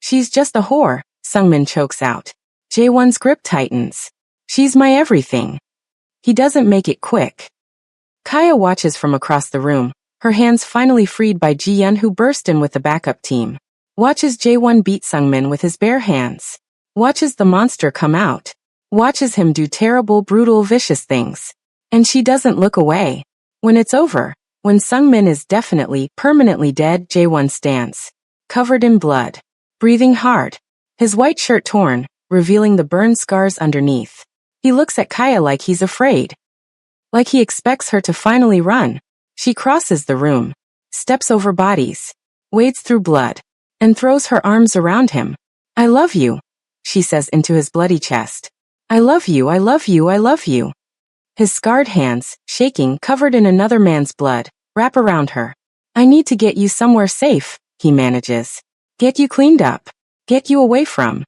She's just a whore, Sungmin chokes out. Jae-won's grip tightens. She's my everything. He doesn't make it quick. Kaya watches from across the room, her hands finally freed by Ji-yeon, who burst in with the backup team. Watches Jae-won beat Sungmin with his bare hands. Watches the monster come out. Watches him do terrible, brutal, vicious things. And she doesn't look away. When it's over, when Sungmin is definitely, permanently dead, Jae-won stands. Covered in blood. Breathing hard. His white shirt torn, revealing the burn scars underneath. He looks at Kaya like he's afraid. Like he expects her to finally run. She crosses the room. Steps over bodies. Wades through blood. And throws her arms around him. I love you, she says into his bloody chest. I love you, I love you, I love you. His scarred hands, shaking, covered in another man's blood, wrap around her. I need to get you somewhere safe, he manages. Get you cleaned up. Get you away from.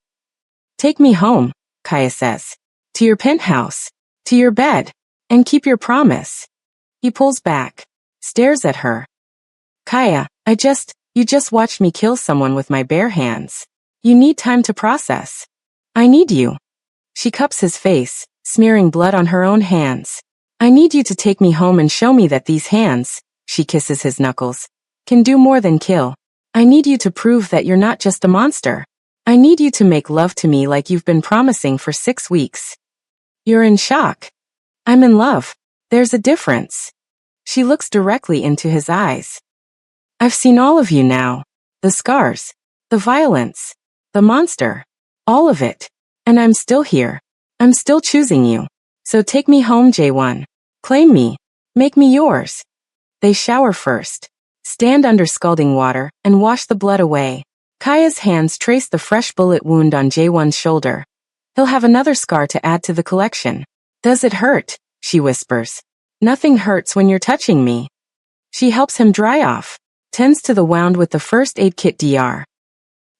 Take me home, Kaya says. To your penthouse. To your bed. And keep your promise. He pulls back. Stares at her. Kaya, you just watched me kill someone with my bare hands. You need time to process. I need you. She cups his face, smearing blood on her own hands. I need you to take me home and show me that these hands, she kisses his knuckles, can do more than kill. I need you to prove that you're not just a monster. I need you to make love to me like you've been promising for 6 weeks. You're in shock. I'm in love. There's a difference. She looks directly into his eyes. I've seen all of you now. The scars. The violence. The monster. All of it. And I'm still here. I'm still choosing you. So take me home, Jae-won. Claim me. Make me yours. They shower first. Stand under scalding water and wash the blood away. Kaya's hands trace the fresh bullet wound on Jae-won's shoulder. He'll have another scar to add to the collection. Does it hurt? She whispers. Nothing hurts when you're touching me. She helps him dry off. Tends to the wound with the first aid kit Dr.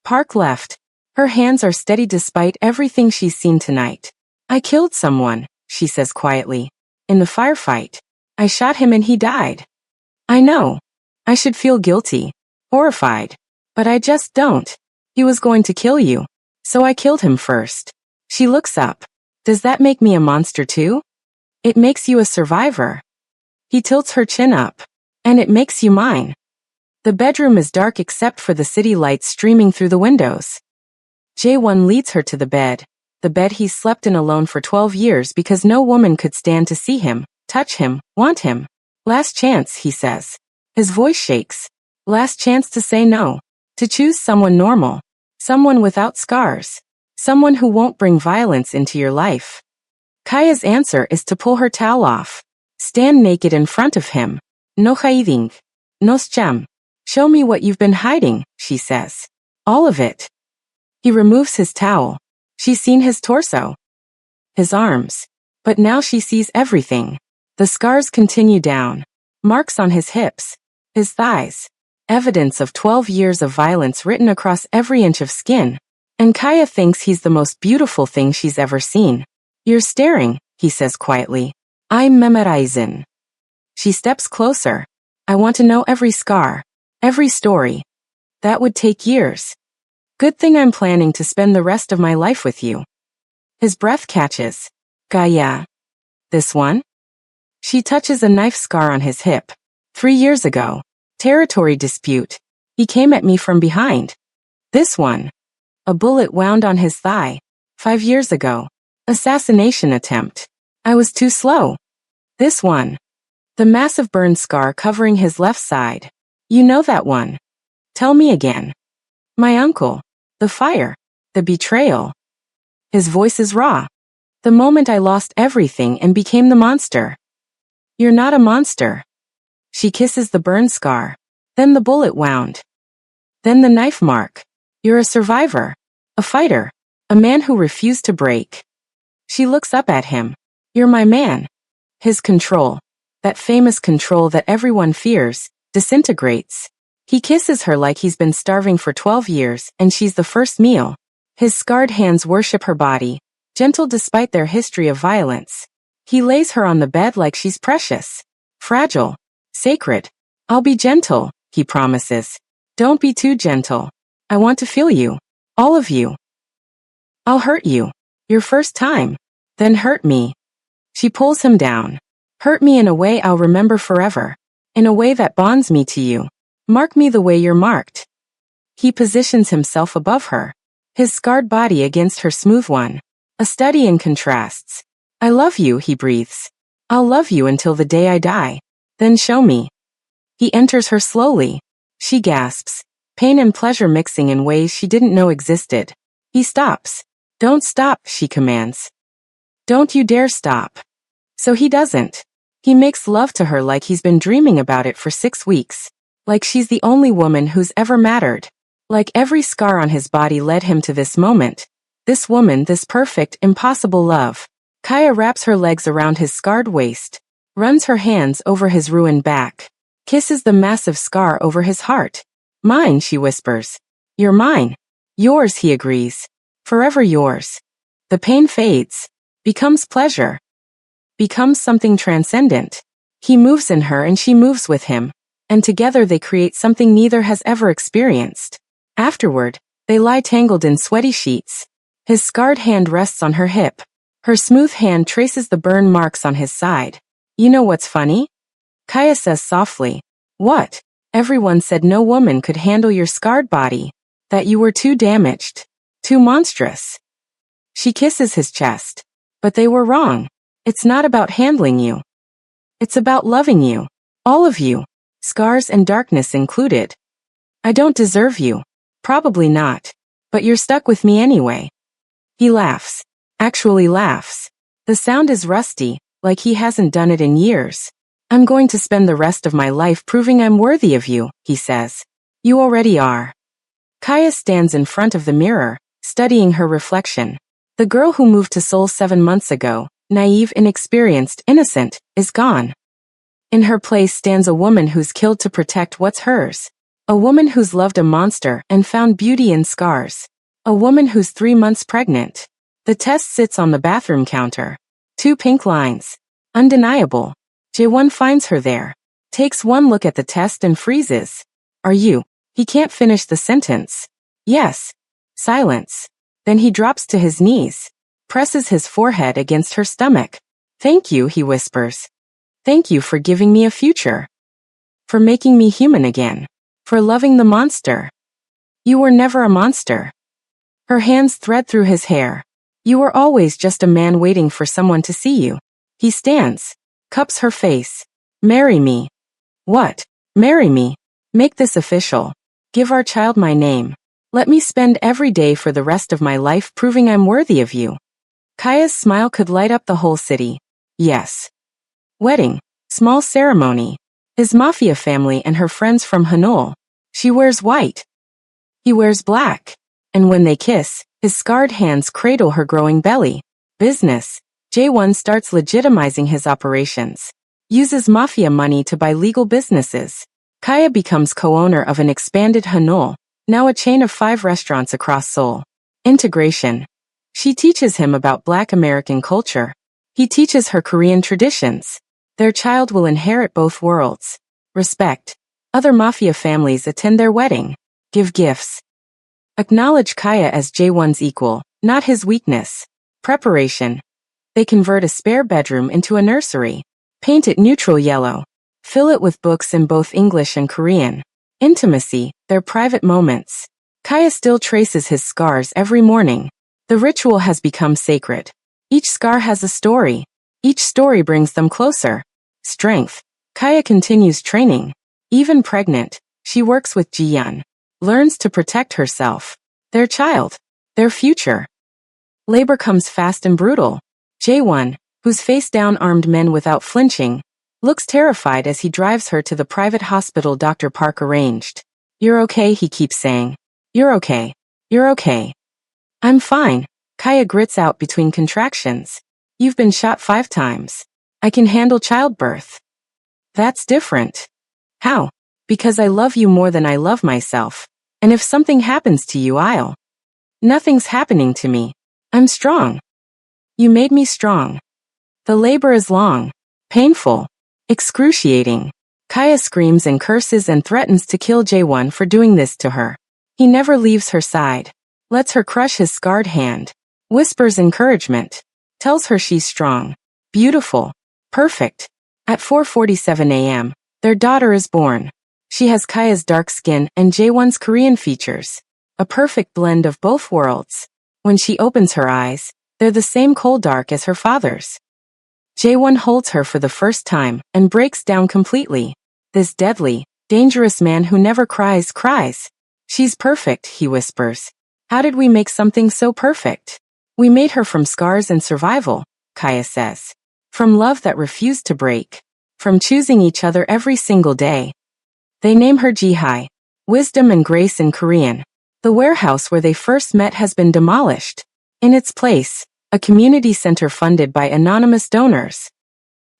Park left. Her hands are steady despite everything she's seen tonight. I killed someone, she says quietly. In the firefight. I shot him and he died. I know. I should feel guilty. Horrified. But I just don't. He was going to kill you. So I killed him first. She looks up. Does that make me a monster too? It makes you a survivor. He tilts her chin up. And it makes you mine. The bedroom is dark except for the city lights streaming through the windows. Jae-won leads her to the bed he's slept in alone for 12 years because no woman could stand to see him, touch him, want him. Last chance, he says. His voice shakes. Last chance to say no. To choose someone normal. Someone without scars. Someone who won't bring violence into your life. Kaya's answer is to pull her towel off. Stand naked in front of him. No hiding. No scam. Show me what you've been hiding, she says. All of it. He removes his towel. She's seen his torso. His arms. But now she sees everything. The scars continue down. Marks on his hips. His thighs. Evidence of 12 years of violence written across every inch of skin. And Kaya thinks he's the most beautiful thing she's ever seen. You're staring, he says quietly. I'm memorizing. She steps closer. I want to know every scar. Every story. That would take years. Good thing I'm planning to spend the rest of my life with you. His breath catches. Kaya. This one? She touches a knife scar on his hip. 3 years ago. Territory dispute. He came at me from behind. This one. A bullet wound on his thigh. 5 years ago. Assassination attempt. I was too slow. This one. The massive burn scar covering his left side. You know that one. Tell me again. My uncle. The fire. The betrayal. His voice is raw. The moment I lost everything and became the monster. You're not a monster. She kisses the burn scar. Then the bullet wound. Then the knife mark. You're a survivor. A fighter. A man who refused to break. She looks up at him. You're my man. His control. That famous control that everyone fears, disintegrates. He kisses her like he's been starving for 12 years and she's the first meal. His scarred hands worship her body, gentle despite their history of violence. He lays her on the bed like she's precious. Fragile. Sacred. I'll be gentle, he promises. Don't be too gentle. I want to feel you. All of you. I'll hurt you. Your first time. Then hurt me. She pulls him down. Hurt me in a way I'll remember forever. In a way that bonds me to you. Mark me the way you're marked. He positions himself above her. His scarred body against her smooth one. A study in contrasts. I love you, he breathes. I'll love you until the day I die. Then show me. He enters her slowly. She gasps. Pain and pleasure mixing in ways she didn't know existed. He stops. Don't stop, she commands. Don't you dare stop. So he doesn't. He makes love to her like he's been dreaming about it for 6 weeks. Like she's the only woman who's ever mattered. Like every scar on his body led him to this moment. This woman, this perfect, impossible love. Kaya wraps her legs around his scarred waist. Runs her hands over his ruined back. Kisses the massive scar over his heart. Mine, she whispers. You're mine. Yours, he agrees. Forever yours. The pain fades. Becomes pleasure. Becomes something transcendent. He moves in her and she moves with him. And together they create something neither has ever experienced. Afterward, they lie tangled in sweaty sheets. His scarred hand rests on her hip. Her smooth hand traces the burn marks on his side. You know what's funny? Kaya says softly. What? Everyone said no woman could handle your scarred body. That you were too damaged. Too monstrous. She kisses his chest. But they were wrong. It's not about handling you. It's about loving you. All of you. Scars and darkness included. I don't deserve you. Probably not. But you're stuck with me anyway. He laughs. Actually laughs. The sound is rusty, like he hasn't done it in years. I'm going to spend the rest of my life proving I'm worthy of you, he says. You already are. Kaya stands in front of the mirror, studying her reflection. The girl who moved to Seoul 7 months ago, naive, inexperienced, innocent, is gone. In her place stands a woman who's killed to protect what's hers. A woman who's loved a monster and found beauty in scars. A woman who's 3 months pregnant. The test sits on the bathroom counter. 2 pink lines. Undeniable. Jae-won finds her there. Takes one look at the test and freezes. Are you? He can't finish the sentence. Yes. Silence. Then he drops to his knees. Presses his forehead against her stomach. Thank you, he whispers. Thank you for giving me a future. For making me human again. For loving the monster. You were never a monster. Her hands thread through his hair. You were always just a man waiting for someone to see you. He stands. Cups her face. Marry me. What? Marry me. Make this official. Give our child my name. Let me spend every day for the rest of my life proving I'm worthy of you. Kaya's smile could light up the whole city. Yes. Wedding. Small ceremony. His Mafia family and her friends from Hanul. She wears white. He wears black. And when they kiss, his scarred hands cradle her growing belly. Business. J1 starts legitimizing his operations. Uses Mafia money to buy legal businesses. Kaya becomes co-owner of an expanded Hanul, now a chain of 5 restaurants across Seoul. Integration. She teaches him about Black American culture. He teaches her Korean traditions. Their child will inherit both worlds. Respect. Other Mafia families attend their wedding. Give gifts. Acknowledge Kaya as J1's equal, not his weakness. Preparation. They convert a spare bedroom into a nursery. Paint it neutral yellow. Fill it with books in both English and Korean. Intimacy, their private moments. Kaya still traces his scars every morning. The ritual has become sacred. Each scar has a story. Each story brings them closer. Strength. Kaya continues training. Even pregnant, she works with Ji-yeon. Learns to protect herself. Their child. Their future. Labor comes fast and brutal. J1, whose face-down armed men without flinching, looks terrified as he drives her to the private hospital Dr. Park arranged. You're okay, he keeps saying. You're okay. You're okay. I'm fine. Kaya grits out between contractions. You've been shot 5 times. I can handle childbirth. That's different. How? Because I love you more than I love myself. And if something happens to you, Nothing's happening to me. I'm strong. You made me strong. The labor is long. Painful. Excruciating. Kaya screams and curses and threatens to kill J1 for doing this to her. He never leaves her side. Lets her crush his scarred hand. Whispers encouragement. Tells her she's strong. Beautiful. Perfect. At 4:47 a.m., their daughter is born. She has Kaya's dark skin and J1's Korean features. A perfect blend of both worlds. When she opens her eyes, they're the same coal dark as her father's. J1 holds her for the first time and breaks down completely. This deadly, dangerous man who never cries. She's perfect, he whispers. How did we make something so perfect? We made her from scars and survival, Kaya says. From love that refused to break. From choosing each other every single day. They name her Ji-hai, wisdom and grace in Korean. The warehouse where they first met has been demolished. In its place, a community center funded by anonymous donors.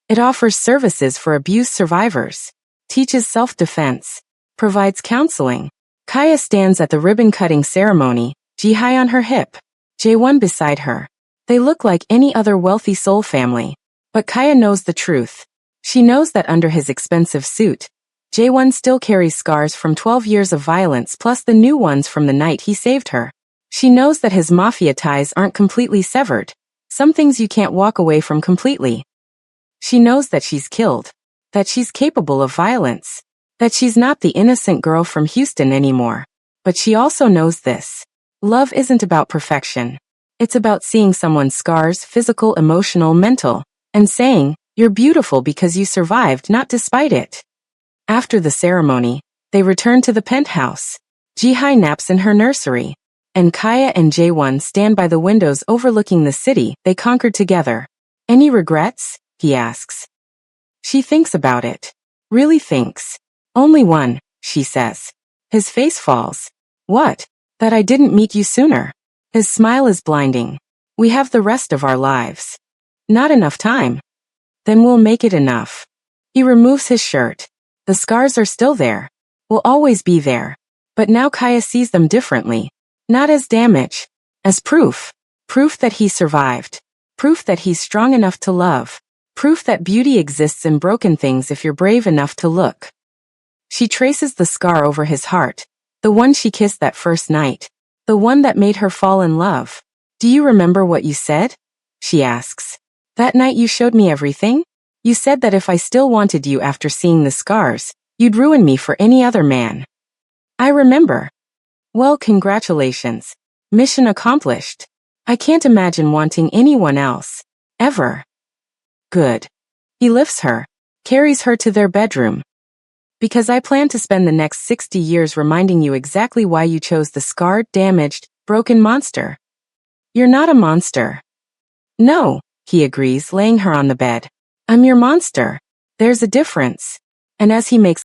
It offers services for abuse survivors, teaches self-defense, provides counseling. Kaya stands at the ribbon-cutting ceremony, Ji-hai on her hip, J1 beside her. They look like any other wealthy Seoul family. But Kaya knows the truth. She knows that under his expensive suit, J1 still carries scars from 12 years of violence plus the new ones from the night he saved her. She knows that his Mafia ties aren't completely severed. Some things you can't walk away from completely. She knows that she's killed. That she's capable of violence. That she's not the innocent girl from Houston anymore. But she also knows this. Love isn't about perfection. It's about seeing someone's scars, physical, emotional, mental, and saying, you're beautiful because you survived, not despite it. After the ceremony, they return to the penthouse. Ji-hai naps in her nursery. And Kaya and J1 stand by the windows overlooking the city they conquered together. Any regrets? He asks. She thinks about it. Really thinks. Only one, she says. His face falls. What? That I didn't meet you sooner. His smile is blinding. We have the rest of our lives. Not enough time. Then we'll make it enough. He removes his shirt. The scars are still there. Will always be there. But now Kaya sees them differently. Not as damage. As proof. Proof that he survived. Proof that he's strong enough to love. Proof that beauty exists in broken things if you're brave enough to look. She traces the scar over his heart. The one she kissed that first night. The one that made her fall in love. Do you remember what you said? She asks. That night you showed me everything? You said that if I still wanted you after seeing the scars, you'd ruin me for any other man. I remember. Well, congratulations. Mission accomplished. I can't imagine wanting anyone else. Ever. Good. He lifts her, carries her to their bedroom. Because I plan to spend the next 60 years reminding you exactly why you chose the scarred, damaged, broken monster. You're not a monster. No, he agrees, laying her on the bed. I'm your monster. There's a difference. And as he makes